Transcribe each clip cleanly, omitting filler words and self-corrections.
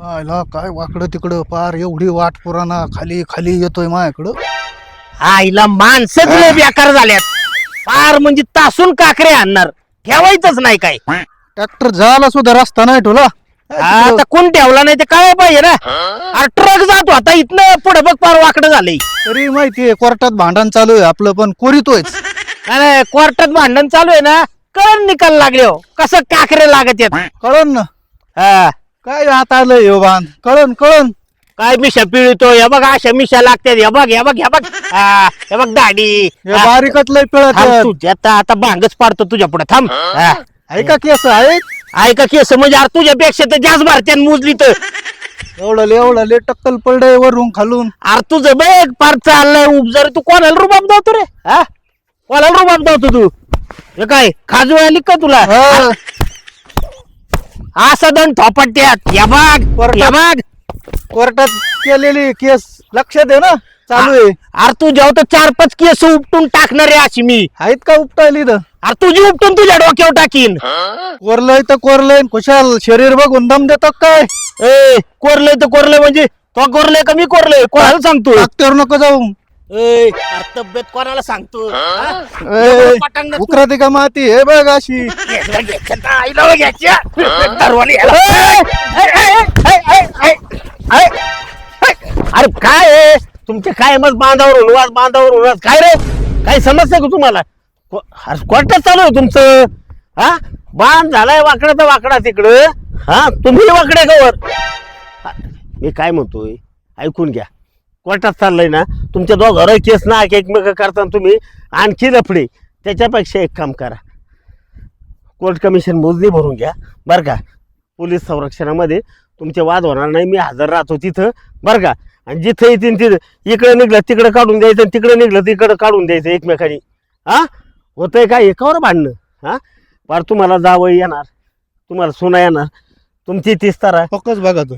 आयला काय वाकडं तिकडं पार एवढी वाट पुराणा खाली खाली येतोय माझ्याकडं. आईला माणसं तुला बेकार झाल्यात. पार म्हणजे तासून काकरे आणणार, ठेवायचंच नाही काय. ट्रॅक्टर झाला सुद्धा रस्ता नाही ठेवला. आता कोण ठेवला नाही ते काय पाहिजे ना. अरे ट्रक जातो आता इथनं पुढे बघ पार वाकडं झालंय. तरी माहितीये कोर्टात भांडण चालू आहे आपलं, पण कोरितोयच. अरे कोर्टात भांडण चालू आहे ना, कळण निकाल लागले हो कसं काकरे लागत येत. कळन ना हा काय हात आलं यो बांध, कळन कळन. काय मिशा पिळतो हे बघ, अशा मिशा लागतात हे बघ हे बघ हे बघ. हे बघ दाढी हे बारीकच लय पिळत आहेत. तुझ्या आता भांगच पाडतो तुझ्या पुढे थांब. ऐका केस आहे ऐका की असं म्हणजे अरे तुझ्यापेक्षा तर जास्त भारतीय मोजली तर. एवढं ले टक्कल पडलंय वरून खालून. अरे तुझं बघ पार चाललंय उपजर. तू कोणाला रुबाब दावतो रे? हा कोणाला रुबाब दावतो तू? हे काय खाजू आली का तुला? हा. असं दंड थोपटत्यात या बघ या बघ. कोर्टात केलेली केस लक्ष दे ना, चालू आहे. अरे तू जेव्हा तर 4-5 केस उपटून टाकणार आहे अशी मी. आहेत का उपटायली इथं? अरे तुझी उपटून तुझ्या डोक्यावर टाकीन. कोरलंय तर कोरलंय, कुशाल शरीर बघून दम देतो काय? ए कोरलंय तर कोरलंय म्हणजे तो कोरलंय का मी कोरलंय? कोणाला सांगतो? टाकत्यावर नको जाऊ. ए अरे तब्येत कोणाला सांगतो? ए, पटांगणात उकराती का माती हे बघ अशी. अरे काय आहे? तुमच्या काय मग बांधावर उन्हात काय रे? काय समजतं का तुम्हाला? कोर्टात चालू आहे तुमचं. हा बांध झालाय वाकडा तर वाकडा तिकडं. हा तुम्ही वाकडे कवर. मी काय म्हणतोय ऐकून घ्या. कोर्टात चाललंय ना तुमच्या दोघांवर केस ना एकमेक करताना तुम्ही आणखी लफडे. त्याच्यापेक्षा एक काम करा, कोर्ट कमिशन मोजणी भरून घ्या बरं का. पोलीस संरक्षणामध्ये तुमचे वाद होणार नाही, मी हजर राहतो तिथं बरं का. आणि जिथं येतील तिथं इकडे निघलं तिकडे काढून द्यायचं, तिकडे निघलं तिकडे काढून द्यायचं एकमेकांनी. हा होतंय काय एकावर भांडणं? हा पार तुम्हाला जावं येणार, तुम्हाला सुना येणार, तुमची 30 तारा. फकच बघा तू.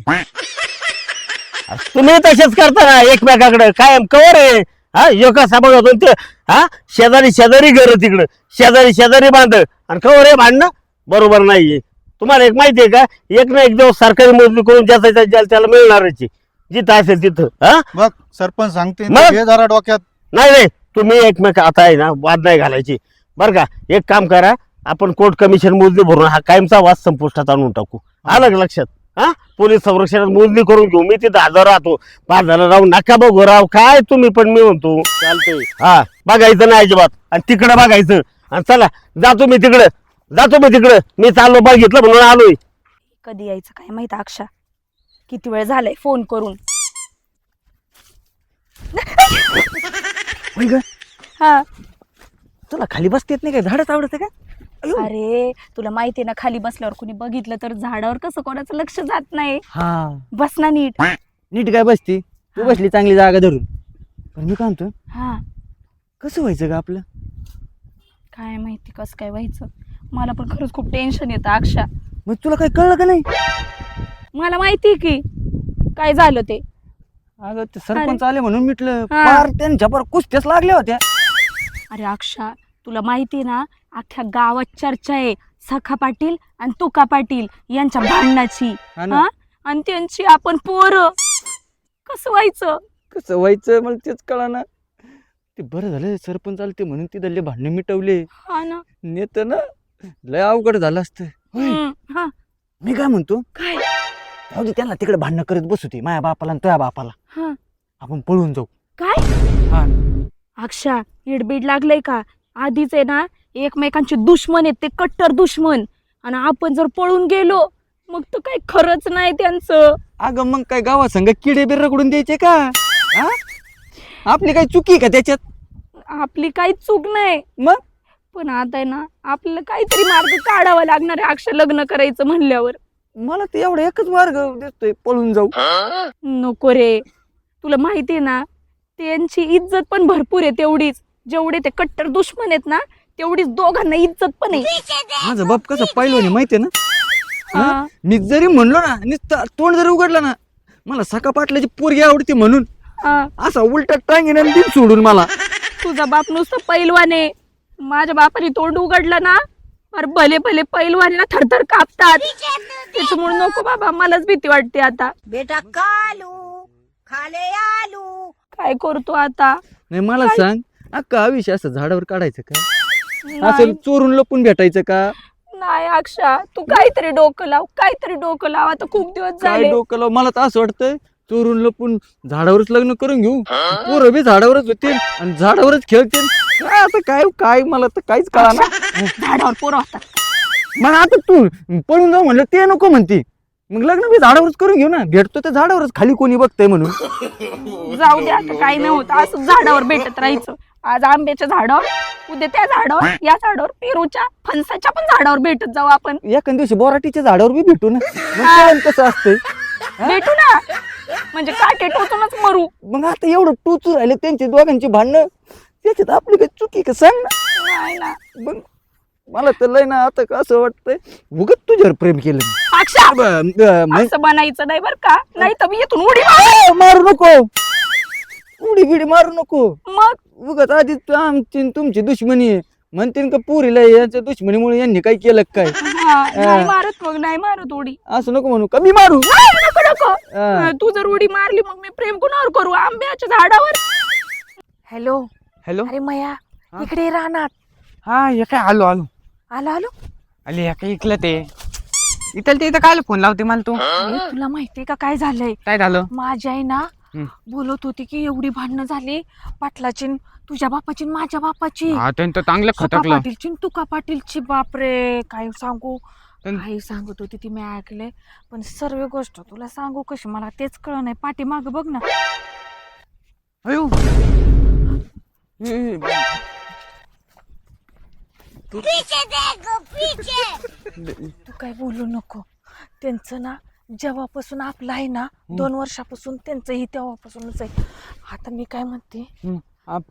तुम्ही तसेच करता ना एकमेकाकडे कायम कवर आहे. हा यो कसा बघतो ते. हा शेजारी घर तिकडं शेजारी बांध आणि कवर आहे भांडणं. बरोबर नाहीये. तुम्हाला एक माहिती आहे का, एक ना एक दिवस सरकारी मोजणी करून ज्याचा त्याला मिळणारच आहे, जिथं असेल तिथं. हा बघ सरपंच सांगते मग? हे जरा डोक्यात. नाही तुम्ही एकमेक आता आहे ना वाद नाही घालायची बरं का. एक काम करा, आपण कोर्ट कमिशन मोजणी भरून हा कायमचा वाद संपुष्टात आणून टाकू. आलं का लक्षात? हा पोलीस संरक्षणात मोजणी करून घेऊ. मी तिथं हजर राहतो. 5 जण राहू नका बघू राव काय तुम्ही, पण मी म्हणतो चालतंय. हा बघायचं नाही अजिबात, आणि तिकडं बघायचं. आणि चला जातो मी तिकडं. मी चाललो बघितलं म्हणून आलोय. कधी यायचं काय माहित अक्षा. किती वेळ झालाय फोन करून. हा तुला खाली बसता येत नाही काय? झाडच आवडतं का? अरे तुला माहितीये ना, खाली बसल्यावर कुणी बघितलं तर झाडावर कसं कोणाचं लक्ष जात नाही. हा बस ना नीट. नीट काय बसती? तू बसली चांगली जागा धरून. पण मी काय म्हणतो, हा कसं व्हायचं का आपलं? काय माहिती कसं काय व्हायचं. मला पण खरंच खूप टेन्शन येतं अक्षा. मग तुला काय कळलं का नाही? मला माहिती की काय झालं ते. अगं ते सरपंच आले म्हणून मिटलं. हा. पार त्यांच्या पर कुस्त्याच लागल्या होत्या. अरे अक्षा तुला माहिती ना, अख्ख्या गावात चर्चा आहे सखा पाटील आणि तुका पाटील यांच्या भांडणाची. हा ना. हा आणि त्यांची आपण पोरं. कसं व्हायचं? कसं व्हायचं मला तेच कळा ना. ते बरं झालं सरपंच आले ते म्हणून तिथले भांडणं मिटवले. हा ना. नेत ना लय अवघड झालं असतं. हा मी काय म्हणतो, काय? जाऊ दे त्यांना तिकडे भांडणं करत बसू दे, माझ्या बापाला आणि तुझ्या बापाला. हा आपण पळून जाऊ. काय? हा अक्षा इडबीड लागलंय का? आधीच आहे ना एकमेकांचे दुश्मन आहेत ते, कट्टर दुश्मन. आणि आपण जर पळून गेलो मग तर काही खरंच नाही त्यांचं. अगं मग काय गावात संग किडे बिर रगडून द्यायचे का? हा? आपली काही चुकी का त्याच्यात? आपली काही चूक नाही, मग पण आता आहे ना आपल्याला काहीतरी मार्ग काढावा लागणार आहे अक्षा लग्न करायचं म्हणल्यावर. मला ते एवढा एकच मार्ग दिसतोय, पळून जाऊ. नको रे, तुला माहितीये ना त्यांची इज्जत पण भरपूर आहे तेवढीच. जेवढे ते कट्टर दुश्मन आहेत ना तेवढीच दोघांना इज्जत पण आहे. माझा बाप कसं पाहिलं माहितीये ना. हा. मी जरी म्हणलो ना, नुसतं तोंड जरी उघडलं ना, मला सका पाटलाची पोरगी आवडते म्हणून हा. असा उलटा टांगेन आणि दिन सोडून मला. तुझा बाप नुसतं पैलवान आहे. माझ्या बापाने तोंड उघडलं ना अरे भले भले पैलवानीला थरथर कापतात. त्याच्यामुळे नको बाबा, मलाच भीती वाटते आता. बेटा कालू खाले आलू. काय करतो आता? नाही मला सांग अक्का आयुष्य असं झाडावर काढायचं का? नाही असं चोरून लपून भेटायचं का? नाही अक्षा, तू काहीतरी डोकं लाव, काहीतरी डोकं लाव. आता खूप दिवस काय झाले. डोकं लाव, मला तर असं वाटतंय चोरून लपून झाडावरच लग्न करून घेऊ. पोरं बी झाडावरच होतील आणि झाडावरच खेळतील. काय आता काय काय मला तर काहीच कळा ना. झाडावर पोरं होतात. मग आता तू पळून जाऊ म्हणलं ते नको म्हणते. मग लग्न बी झाडावरच करून घेऊ ना. भेटतो तर झाडावरच, खाली कोणी बघतंय म्हणून. जाऊ दे आता, काही नाही होत. असं झाडावर भेटत राहायचं. आज आंब्याच्या झाडावर, उद्या त्या झाडावर, या झाडावर, पेरूच्या फणसाच्या पण झाडावर भेटत जाऊ आपण. एखाद दिवशी बोराटीच्या झाडावर बी भेटू ना. मग कळेल कसं असतंय. भेटू ना, म्हणजे काटे टोचूनच मरू. मग आता एवढं टोचू राहिले त्यांची दोघांची भांडणं, त्याच्यात आपली काही चुकी का सांग ना. नाही ना मग मला तर लय ना आता कसं वाटतंय उगत तुझ्यावर प्रेम केलं मी. अक्षा, मग असं बनायचं नाही बर का, नाही तर मी इथून उडी मारेन. मारू नको, उडी बिडी मारू नको. मग उगत आधी आमची तुमची दुश्मनी आहे म्हणते का पुरीला यांच्या दुश्मनीमुळे यांनी काय केलं काय. नाही मारत, मग नाही मारत उडी. असं नको म्हणू का मी मारू. नाही, नको नको. हा. तू जर उडी मारली मग मी प्रेम कोणावर करू? आंब्याच्या झाडावर. Hello hello. अरे मया, इकडे राहणार. हा हे काय आलो आलो आलो आलो. अरे हे काय ऐकलं ते इथं ते इथं काय फोन लावते मला तू. अरे, तुला माहितीये का काय झालंय? काय झालं. माझी आई ना हं. बोलत होती की एवढी भांडणं झाली पाटलाची न तुझ्या बापाची न माझ्या बापाची. हा त्यांचं चांगलं सुका खटकलं. पाटीलची न तुका पाटीलची. बापरे, काय सांगू. पण- काही सांगत होती ती, मी ऐकले. पण सर्व गोष्ट तुला सांगू कशी, मला तेच कळ नाही. पाठीमाग बघ ना. अयो तू काय बोलू नको. त्यांचं ना जेव्हापासून आपलं आहे ना, 2 वर्षापासून त्यांचंही तेव्हापासूनच आहे. आता मी काय म्हणते,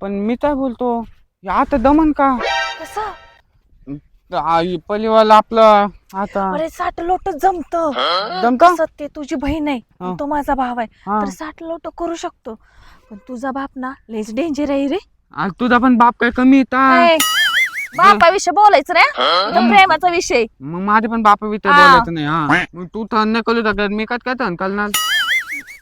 पण मी काय बोलतो आता दमन का कसं? पलीवाला आपलं आता अरे 60 लोट जमत. जमतं? कसं ते तुझी बहीण आहे, हा. तो माझा भाव आहे, हा. तर 60 लोट करू शकतो. पण तुझा बाप ना लयच डेंजर आहे रे. तुझा पण बाप काय कमी येता. ए, बापाविषयी बोलायचं रे, इथं प्रेमाचा विषय. मग माझे पण बाप विचार हा. बोलायचं नाही. हा मग तू तर नाही करू शकत, मी काय तहन करणार.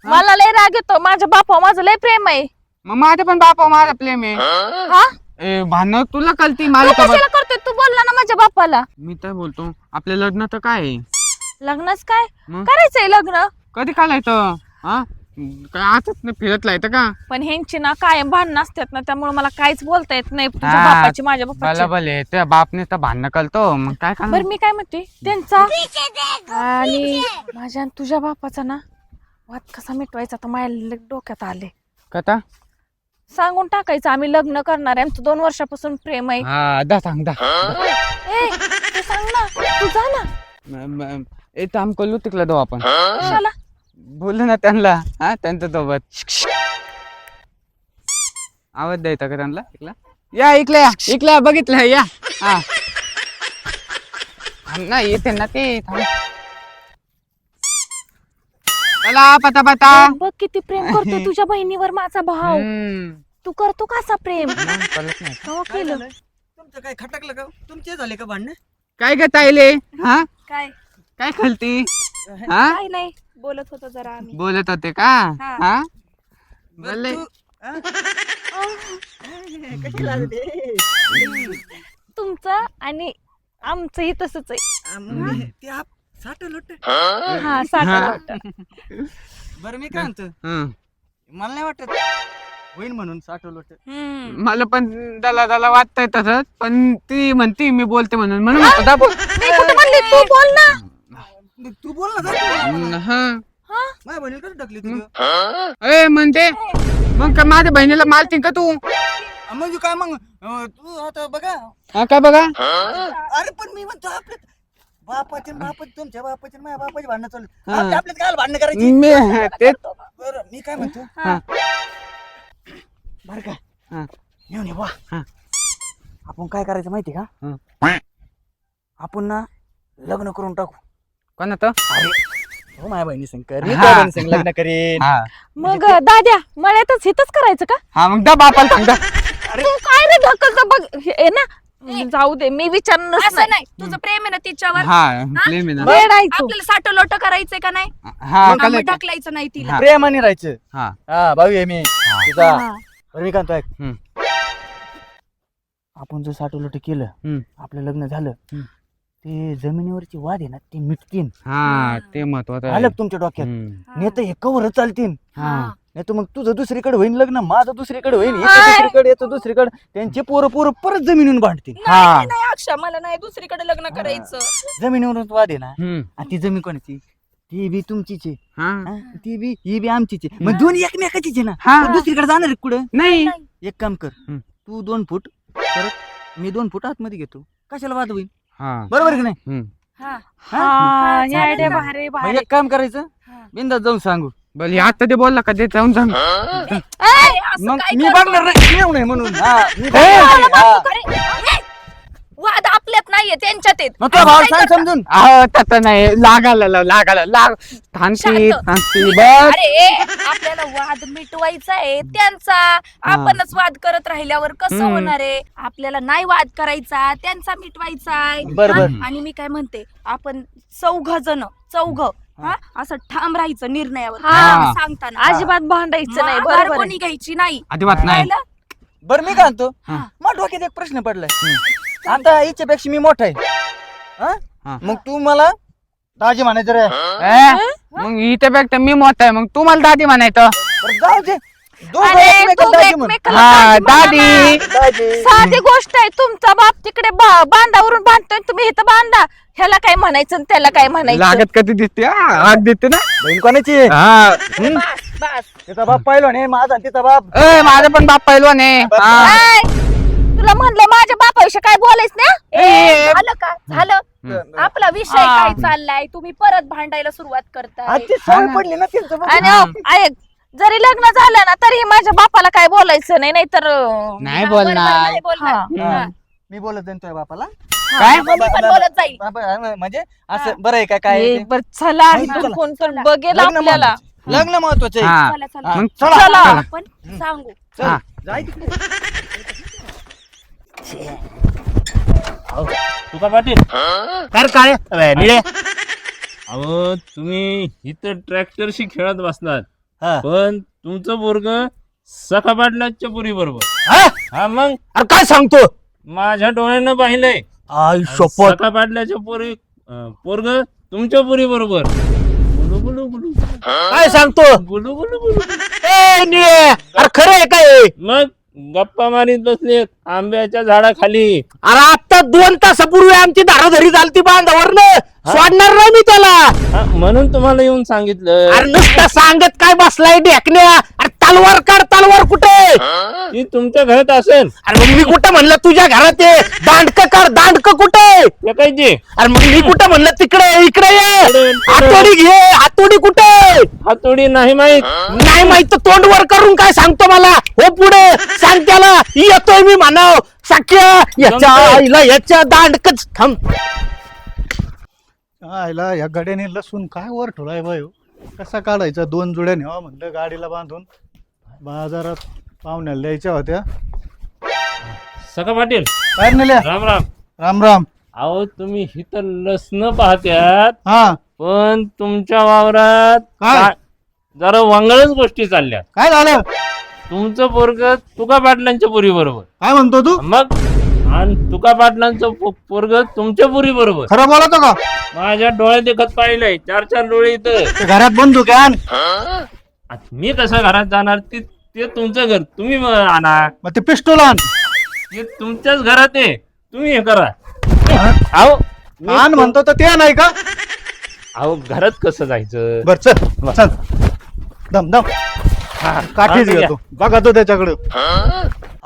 मला लय राग येतो. माझ्या बापा माझं लय प्रेम आहे. मग माझे पण बाप माझा प्रेम आहे. हा, भांडण तुला कळती तू माझ्या कशाला करतोय? तू बोलला ना माझ्या बापाला. मी काय बोलतो आपल्या लग्न तर काय आहे? लग्नच काय मग? करायचंय लग्न? कधी काढायचं? हा काय आताच नाही फिरत लायचं का? पण ह्यांची ना कायम भांडणं असतात ना, त्यामुळे मला काहीच बोलता येत नाही. तुझ्या हा, बापाची माझ्या बापाची. भले त्या बापने तर भांडणं करतो मग काय करणार? बरं मी काय म्हणते, त्यांचा आणि माझ्या आणि तुझ्या बापाचा ना वाद कसा मिटवायचा, तर माझ्या डोक्यात आले. कथा सांगून टाकायचं आम्ही लग्न करणार आहे, आमचं 2 वर्षापासून प्रेम आहे. हा दा सांग दा. ए, तू सांग ना, तू जा ना. एक काम करू तिकडला दो आपण. कशाला? बोललो ना त्यांना. हा त्यांच्या सोबत आवाज द्यायचा का त्यांना? इकला या, इकल्या इकल्या बघितलं या. हा नाही येते ना ते. चला पता पता. बघ किती प्रेम करतो तुझ्या बहिणीवर माझा भाऊ. तू करतो कसा प्रेम? कळत नाही. केव्हा केलं? तुमचं काय खटकलं का? तुमचे झाले का भांडण? काय ग ताईले? हा काय काय खालती? हा काय नाही, बोलत होतो जरा आम्ही. बोलत होते का? हा. हा बोलले तुमचं आणि आमचंही तसंच आहे. हा, 60 लोट. बरं मी काय म्हणतो, हं. मला नाही वाटत होईन म्हणून 60 लोट. हम्म. मला पण दला वाटतंय तसंच, पण ती म्हणती मी बोलते म्हणून म्हणून दा बोल. मी कुठं म्हणले, तू बोल ना. तू बोल ना जा. हा माझ्या बहिणीला कसं ढकली तू? ए म्हणते मग का माझ्या बहिणीला मारते का तू? म्हणजे काय मग तू आता बघा. हा काय बघा. अरे पण मी म्हणतो आपल्या बापाचे तुमच्या बापाचे माझ्या बापाचे भांडणं चालू. आपल्यात काय भांडणं करायची? मी ते बरं मी काय म्हणतो, हा. बरं का हा. घेऊन ये बुवा. हा. आपण काय करायचं माहिती का? आपण ना लग्न करून टाकू. कोण होतं? हो माझ्या बहिणी संग कर, मी हा. त्या बहिणी संग लग्न करेन. हा मग दाद्या, मळ्यातच हितच करायचं का? हा मग दा बापाला सांग दा. तू काय रे ढकलतो बघ. हे ना जाऊ दे, मी विचारणार असं नाही, तुझं प्रेम आहे ना तिच्यावर? हा प्रेम आहे ना. आपल्याला साठं लोट करायचंय का नाही? हा मग कळलं. ढकलायचं नाही तिला. प्रेमाने राहायचं. हा हा भाऊ आहे मी तुझा. बरं मी काय हम्म. आपण जर साठवलं केलं, हम्म. आपलं लग्न झालं, हम्म. ते जमिनीवरची वाद आहे ना ते मिटतील. हा ते महत्वाचं आहे. आलं का तुमच्या डोक्यात? हम्म. नाही तर हे कवर चालतील. हा नाही तर मग तुझं दुसरीकडे होईल लग्न, माझं दुसरीकडे होईल, याचं दुसरीकडे, याचं दुसरीकडे, त्यांचे पोरं परत जमिनीवर भांडतील. नाही नाही, अक्षा मला नाही दुसरीकडे लग्न करायचं. जमिनीवरून वाद आहे ना, हम्म. आणि ती जमीन कोणाची? ती बी तुमचीच आहे, हा हा? ती बी ही बी आमचीच आहे. मग दोन्ही एकमेकाचीच आहे ना. हा. तू दुसरीकडे जाणार आहे कुठं? नाही एक काम कर, हम्म. तू 2 फूट परत, मी 2 फूट आतमध्ये घेतो, कशाला वाद होईल? हा बरोबर आहे की नाही? हम्म. हा. हा, चालेल या idea ना. भारी मग भारी. एक काम करायचं, हा. बिंदास जाऊन सांगू. बरं आता ते बोलला का ते जाऊन सांग. ए, असं मग काय मी करतो? बघणार नाही, येऊ नये म्हणून. हा, मी बघणार मला नाही. हा. बघतो का रे? ए, वाद आपल्यात नाहीये, त्यांच्यात आहेत. मग तुझा असं भाव काय सांग करता? समजून. तसं नाही लागायला थांबती शांत. थांबती बस. अरे आपल्याला वाद मिटवायचा आहे त्यांचा. आपणच वाद करत राहिल्यावर कसं हम्म. होणार आहे? आपल्याला नाही वाद करायचा, त्यांचा मिटवायचा आहे. बरोबर. हा? आणि मी काय म्हणते, आपण चौघ हा असं ठाम राहायचं निर्णयावर. हा. कोणाला सांगताना अजिबात भांडायचं नाही, माघार बरोबर आहे. कोणी घ्यायची नाही. अजिबात नाही. कळलं? बरं मी काय म्हणतो, हा. मग डोक्यात एक प्रश्न पडलाय. आता हिच्यापेक्षा मी मोठा आहे, हा. हा? मग तू मला दाजी म्हणायचं रे. मग इथे मी मोठा आहे मग तू मला दादी म्हणायचं. बरं जाऊ दे, दोघं अरे, एकमेकाला तू दाजी म्हण. एकमेकाला हा दाजी म्हणा दादी. ना. दाजी. साधी गोष्ट आहे, तुमचा बाप तिकडे बांधावरून बांधतोय, तुम्ही इथं बांधा. ह्याला काय म्हणायचं आणि त्याला काय म्हणायचं? लागत कधी दिसते आग देते ना. बहीण कोणाची आहे? हा बस तिचा बाप पाहिलो नाही, माझा आणि तिचा बाप. माझा पण बाप पहिलवान आहे. हा. ऐ, तुला म्हणलं माझ्या बापाविषयी काय बोलायच ना? ए, झालं का? झालं. हम्म. आपला विषय हा. काय चाललाय? तुम्ही परत भांडायला सुरुवात करताय. आज ती सवय पडली ना त्यांचं बघ. आणि ऐक, जरी लग्न झालं ना तरी माझ्या बापाला काय बोलायचं नाही, नाहीतर नाही हा, बरोबर, बोलणार. नाही बोलणार. हा. हा. मी बोलत जाईन तुझ्या बापाला. काय? मग मी पण बोलत जाईल. बाबा, म्हणजे असं बरं आहे का काय ए, आहे ते? बरं, चला नाही, इथून चला. कोण तर चला. बघेल लग्न आपल्याला. महत्वाचं. लग्न महत्वाचं आहे. हा. चला चला मग चला. चला. आपण सांगू. चल, हा. जाय तिकडे. तुका पाटील तर काय निळे अहो तुम्ही इथं ट्रॅक्टरशी खेळत बसलात, हा. पण तुमचं पोरग सखा पाटलाच्या पुरी बरोबर. हा? हा मग अरे काय सांगतो माझ्या डोळ्यानं पाहिलंय. आई शपथ. सखा पाटलाच्या पोरी पोरग तुमच्या पुरी बरोबर. गुलू गुलू गुलू काय सांगतो गुलू गुलू गुलू. ए निळे, अरे खरं आहे काय? मग गप्पा मारीत बसलेत आंब्याच्या झाडाखाली. अरे आता 2 तासापूर्वी आमची धाराधरी झालती बांधावरनं. सोडणार नाही मी त्याला. हा, म्हणून तुम्हाला येऊन सांगितलं. अरे नुसतं सांगत काय बसलाय ढेकण्या. अरे तलवार काढ, तलवार कुठे? ती तुमच्या घरात असेल. अरे मग मी कुठं म्हणलं तुझ्या घरात ये? दांडक काढ, दांडक कुठे? ते काय ते अरे मग मी कुठं म्हणलं तिकडे इकडे ये? हातोडी घे, हातोडी कुठे? हातोडी नाही माहित. नाही माहित तर तोंड वर करून काय सांगतो मला? हो पुढे सांग त्याला, येतोय मी म्हणाव. साख्या याच्या जमतंय. आईला याच्या दांडकच थांब. आयला या गाड्याने लसूण काय वर ठेवलाय बाय? कसा काढायचा? 2 जुड्या न्यावा म्हणलं गाडीला बांधून. बाजारात पाहुण्याला द्यायच्या होत्या. सखा पाटील काय नेल्या? राम राम. राम राम. अहो तुम्ही इथं लसण पाहत्यात, हा पण तुमच्या वावरात काय? जरा वांगळच गोष्टी चालल्या. काय झालं? तुमचं पोरग तुका पाटलांच्या पुरी बरोबर. काय म्हणतो तू? मग आणि तुका पाटलांचं पोरग तुमच्या पुरी बरोबर. खरं बोलतो का? माझ्या डोळ्यात देखत पाहिलंय 4-4 डोळे इथं. ते घरात बंदूक आहे आण. आता मी कसं घरात जाणार? ते तुमचं घर, तुम्ही आणा. मग ते पिस्टोल आण. ते तुमच्याच घरात आहे, तुम्ही हे करा. हा? अहो मी आण म्हणतो तर ते नाही का? अहो घरात कसं जायचं? बर चल चल. दम दम. काठीच हा, घेतो. बघा तो त्याच्याकडे.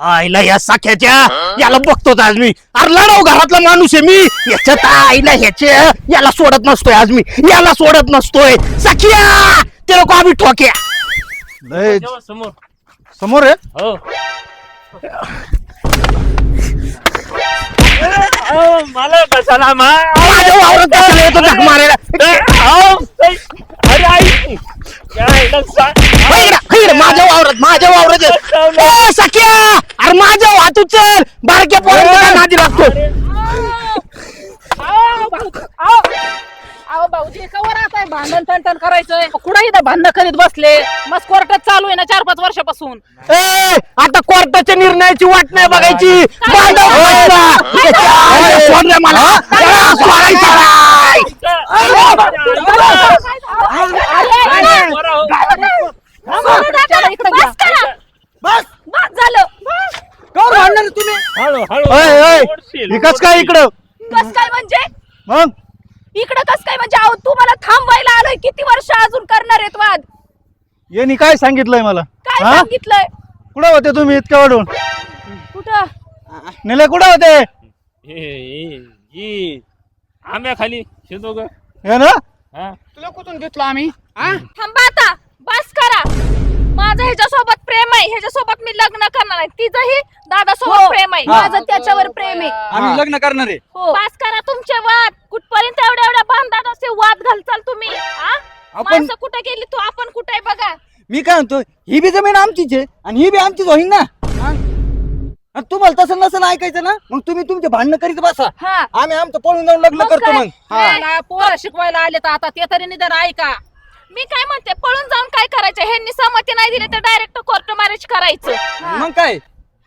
आईला या साख्याच्या याला बघतोच आज मी. अरे लढव घरातला माणूस आहे मी. याच्यात आईला ह्याच्या याला सोडत नसतोय आज मी. याला सोडत नसतोय. साखिया ते लोक आम्ही ठोक्या. लय जेव्हा समोर. समोर आहे. हो अहो, मला कशाला माझ्या वावरात कशाला येतो धक मारायला? अरे आई माझ्या वावरात ए, सख्या अरे माझ्या वाहतू चल बारक्या पोरांच्या नादी लागतो. अहो भाऊजी कवर आता भांडण तंटण करायचंय कुठं इथं भांडण करीत बसले मस्त कोर्टात चालू आहे ना 4-5 वर्षापासून. ए आता कोर्टाच्या निर्णयाची वाट नाही बघायची. बांधव सोड रे मला. सोडायचं नाही. बस झालं. ओय, ओय, विकास काय इकडं कस काय म्हणजे मग इकडं कस काय म्हणजे अहो तुम्हाला थांबवायला आलोय किती वर्ष अजून करणार आहेत वाद यांनी काय सांगितलंय मला काय हा? सांगितलंय कुठं होते तुम्ही इतक्या वाढून कुठं नेले कुठं होते आंब्या खाली शेतो ग हे ना तुला कुठून घेतलो आम्ही थांबा आता बस करा माझं ह्याच्यासोबत प्रेम आहे ह्याच्यासोबत मी लग्न करणार आहे तिचंही दादासोबत प्रेम आहे माझं त्याच्यावर प्रेम आहे आम्ही लग्न करणार आहे. हो बस करा तुमचे वाद कुठपर्यंत एवढ्या भांडणात असे वाद घालचाल तुम्ही हा? माणसं कुठे गेली तू आपण कुठे बघा मी काय म्हणतो ही बी जमीन आमचीच आहे आणि ही बी आमचीच होईल ना. आणि तुम्हाला तसं नसेल ऐकायचं ना मग तुम्ही तुमचे भांडणं करीत बसा. हा आम्ही आमचं पळून जाऊन लग्न मग करतो काय? मग. हा. मला पोरं शिकवायला आले तर आता ते तरी निदान ऐका. मी काय म्हणते पळून जाऊन काय करायचं ह्यांनी सहमती नाही दिली तर डायरेक्ट कोर्ट मॅरेज करायचं मग काय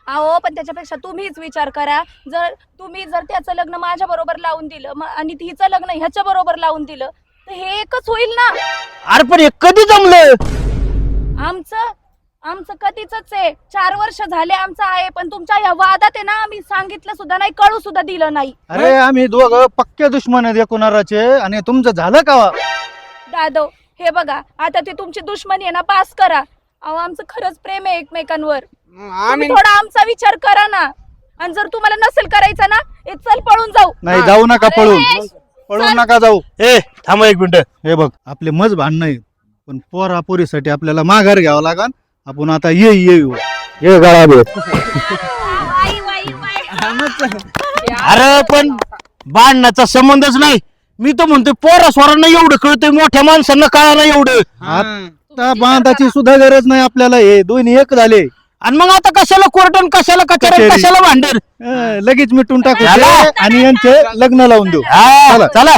अहो पण त्याच्यापेक्षा तुम्हीच विचार करा जर तुम्ही जर त्याचं लग्न माझ्या बरोबर लावून दिलं आणि तिचं लग्न ह्याच्या बरोबर लावून दिलं तर हे एकच होईल ना. अरे पण हे कधी जमलं. आमचं कधीच आहे 4 वर्ष झाले आमचं आहे पण तुमच्या या वादात आहे ना आम्ही सांगितलं सुद्धा नाही कळू सुद्धा दिलं नाही. अरे आम्ही दोघं पक्के दुश्मन आहेत एकूणाचे आणि तुमचं झालं का वा? दादो हे बघा आता ते तुमची दुश्मनी आहे ना पास करा. अहो आमचं खरंच प्रेम आहे एकमेकांवर तुम्ही थोडा आमचा विचार करा ना आणि जर तुम्हाला नसेल करायचं ना चल पळून जाऊ. नाही जाऊ नका अरे, पळून पळून नका जाऊ. ए थांबा एक मिनिट. हे बघ आपले मज भांडणं आहे पण पोरापोरीसाठी आपल्याला माघार घ्यावं लागल. आपण आता येऊ ये गळा भेट. वाई, वाई, वाई. अरे पण भांडणाचा संबंधच नाही. मी तर म्हणतोय पोरा स्वरांना एवढं कळतंय मोठ्या माणसांना कळायला एवढं. आता बांधाची सुद्धा गरज नाही आपल्याला हे दोन्ही एक झाले. आणि मग आता कशाला कोर्टन कशाला कचेरी कचेरी. कशाला भांडण. लगेच मिटून टाकू झालं? आणि यांचे लग्न लावून देऊ. हा, चला